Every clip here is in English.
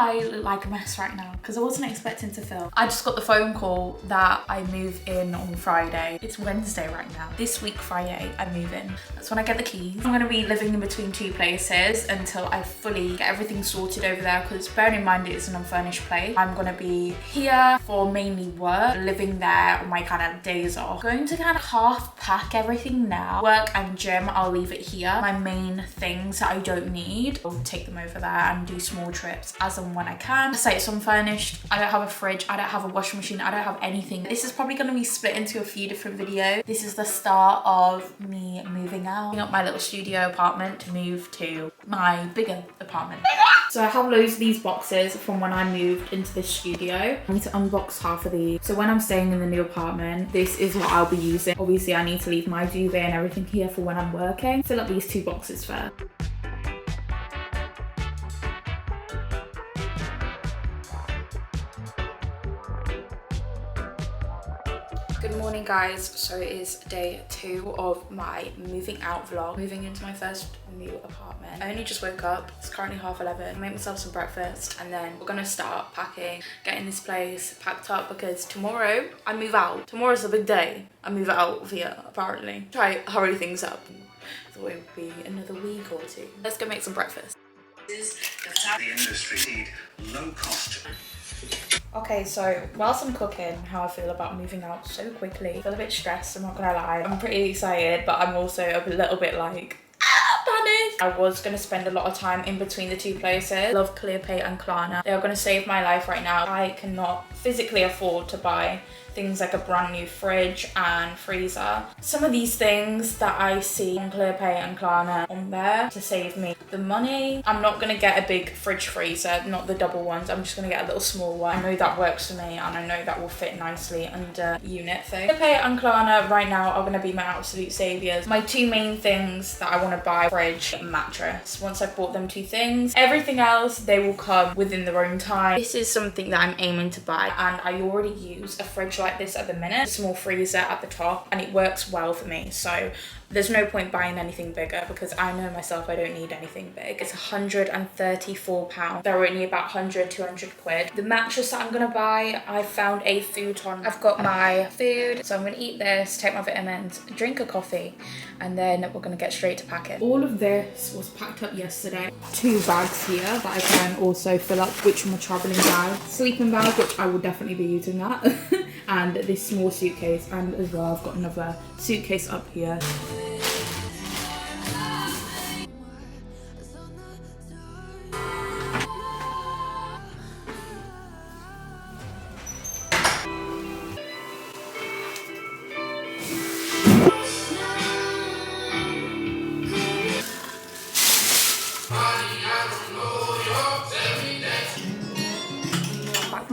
I look like a mess right now? Because I wasn't expecting to film. I just got the phone call that I move in on Friday. It's Wednesday right now. This week, Friday, I move in. That's when I get the keys. I'm gonna be living in between two places until I fully get everything sorted over there, because bearing in mind it is an unfurnished place. I'm gonna be here for mainly work, living there on my kind of days off. Going to kind of half pack everything now. Work and gym, I'll leave it here. My main things that I don't need, I'll take them over there and do small trips as and when I can. Say it's unfurnished. I don't have a fridge. I don't have a washing machine. I don't have anything. This is probably going to be split into a few different videos. This is the start of me moving out. Up my little studio apartment to move to my bigger apartment. So I have loads of these boxes from when I moved into this studio. I need to unbox half of these. So when I'm staying in the new apartment, this is what I'll be using. Obviously I need to leave my duvet and everything here for when I'm working. Fill up these two boxes first. Good morning guys, so it is day 2 of my moving out vlog. Moving into my first new apartment. I only just woke up, it's currently 11:30. I made myself some breakfast and then we're gonna start packing, getting this place packed up because tomorrow I move out. Tomorrow's a big day. I move out of here apparently. Try hurry things up. Thought it would be another week or two. Let's go make some breakfast. The industry need low cost. Okay, so whilst I'm cooking, how I feel about moving out so quickly. I feel a bit stressed, I'm not gonna lie. I'm pretty excited, but I'm also a little bit like, panic. I was gonna spend a lot of time in between the two places. Love Clearpay and Klarna. They are gonna save my life right now. I cannot physically afford to buy things like a brand new fridge and freezer. Some of these things that I see on Clearpay and Klarna on there to save me the money. I'm not gonna get a big fridge freezer, not the double ones. I'm just gonna get a little small one. I know that works for me and I know that will fit nicely under unit thing. Clearpay and Klarna right now are gonna be my absolute saviors. My two main things that I wanna buy, fridge and mattress. Once I've bought them two things, everything else, they will come within their own time. This is something that I'm aiming to buy and I already use a fridge like this at the minute, a small freezer at the top, and it works well for me, so there's no point buying anything bigger because I know myself I don't need anything big. It's £134. They're only about 100, 200 quid. The mattress that I'm gonna buy, I found a futon. I've got my food, so I'm gonna eat this, take my vitamins, drink a coffee, and then we're gonna get straight to packing. All of this was packed up yesterday. 2 bags here that I can also fill up, which are my traveling bag. Sleeping bag, which I will definitely be using that. And this small suitcase, and as well I've got another suitcase up here.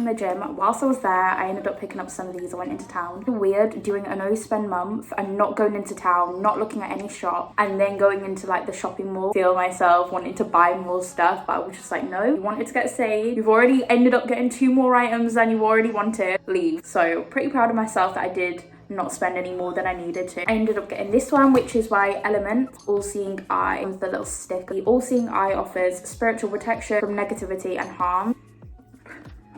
The gym. Whilst I was there, I ended up picking up some of these. I went into town. Weird doing a no spend month and not going into town, not looking at any shop, and then going into like the shopping mall. Feel myself wanting to buy more stuff, but I was just like, no, you wanted to get saved. You've already ended up getting 2 more items than you already wanted. Leave. So pretty proud of myself that I did not spend any more than I needed to. I ended up getting this one, which is by Element, All Seeing Eye, with the little stick. The All Seeing Eye offers spiritual protection from negativity and harm.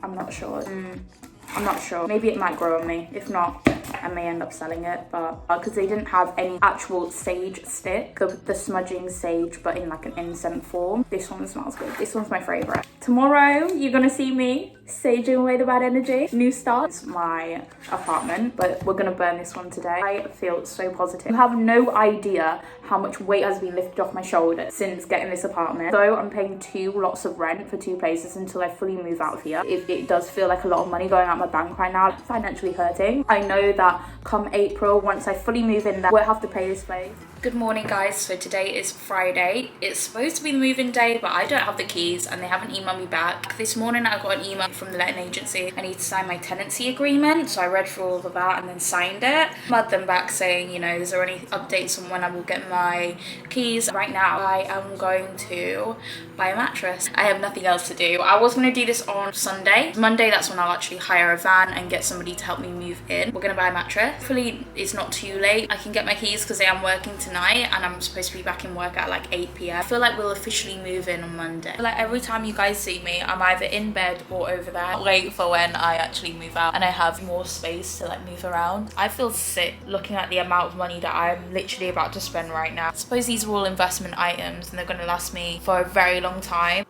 I'm not sure. I'm not sure. Maybe it might grow on me. If not, I may end up selling it, but because they didn't have any actual sage stick, the smudging sage, but in like an incense form. This one smells good. This one's my favorite. Tomorrow, you're gonna see me saging away the bad energy. New start. It's my apartment, but we're gonna burn this one today. I feel so positive. You have no idea how much weight has been lifted off my shoulders since getting this apartment. So I'm paying 2 lots of rent for 2 places until I fully move out of here. It does feel like a lot of money going out my bank right now. I'm financially hurting. I know that come April, once I fully move in there, I won't have to pay this place. Good morning guys, so today is Friday. It's supposed to be the move-in day, but I don't have the keys and they haven't emailed me back. This morning I got an email from the letting agency. I need to sign my tenancy agreement, so I read through all of that and then signed it. Emailed them back saying, you know, is there any updates on when I will get my keys? Right now I am going to buy a mattress. I have nothing else to do. I was going to do this on Sunday. Monday, that's when I'll actually hire hire a van and get somebody to help me move in. We're gonna buy a mattress. Hopefully it's not too late. I can get my keys because I am working tonight and I'm supposed to be back in work at like 8 p.m. I feel like we'll officially move in on Monday. Like every time you guys see me, I'm either in bed or over there. Wait for when I actually move out and I have more space to like move around. I feel sick looking at the amount of money that I'm literally about to spend right now. I suppose these are all investment items and they're gonna last me for a very long time.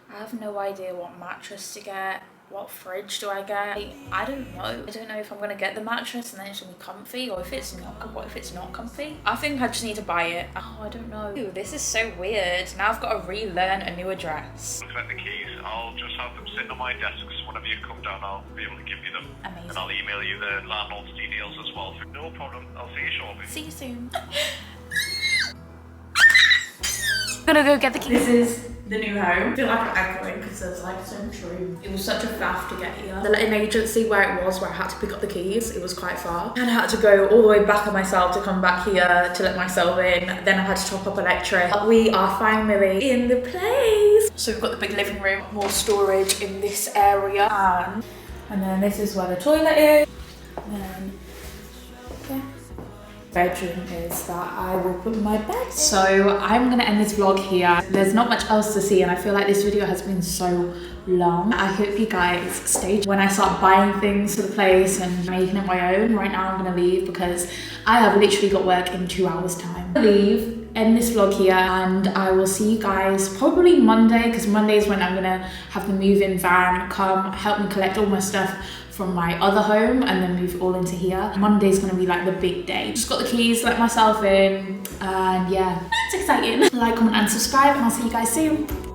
I have no idea what mattress to get. What fridge do I get? I don't know. I don't know if I'm gonna get the mattress and then it's gonna be comfy, or if it's not. What if it's not comfy? I think I just need to buy it. Oh, I don't know. Ooh, this is so weird. Now I've got to relearn a new address. Collect the keys. I'll just have them sitting on my desk, so whenever you come down, I'll be able to give you them. Amazing. And I'll email you the landlord's details as well. No problem. I'll see you shortly. See you soon. I'm gonna go get the keys. This is the new home. I feel like I'm echoing because there's like so much room. It was such a faff to get here. The letting agency where I had to pick up the keys, it was quite far. And I had to go all the way back on myself to come back here to let myself in. Then I had to top up electric. We are finally in the place. So we've got the big living room, more storage in this area. And then this is where the toilet is. And then, yeah. Bedroom is that I will put my bed. So I'm gonna end this vlog here. There's not much else to see and I feel like this video has been so long. I hope you guys stay when I start buying things for the place and making it my own. Right now I'm gonna leave because I have literally got work in 2 hours time. I'll leave, end this vlog here, and I will see you guys probably Monday, because Monday is when I'm gonna have the move-in van come help me collect all my stuff from my other home and then move all into here. Monday's gonna be like the big day. Just got the keys, let myself in, and yeah, it's exciting. Like, comment and subscribe, and I'll see you guys soon.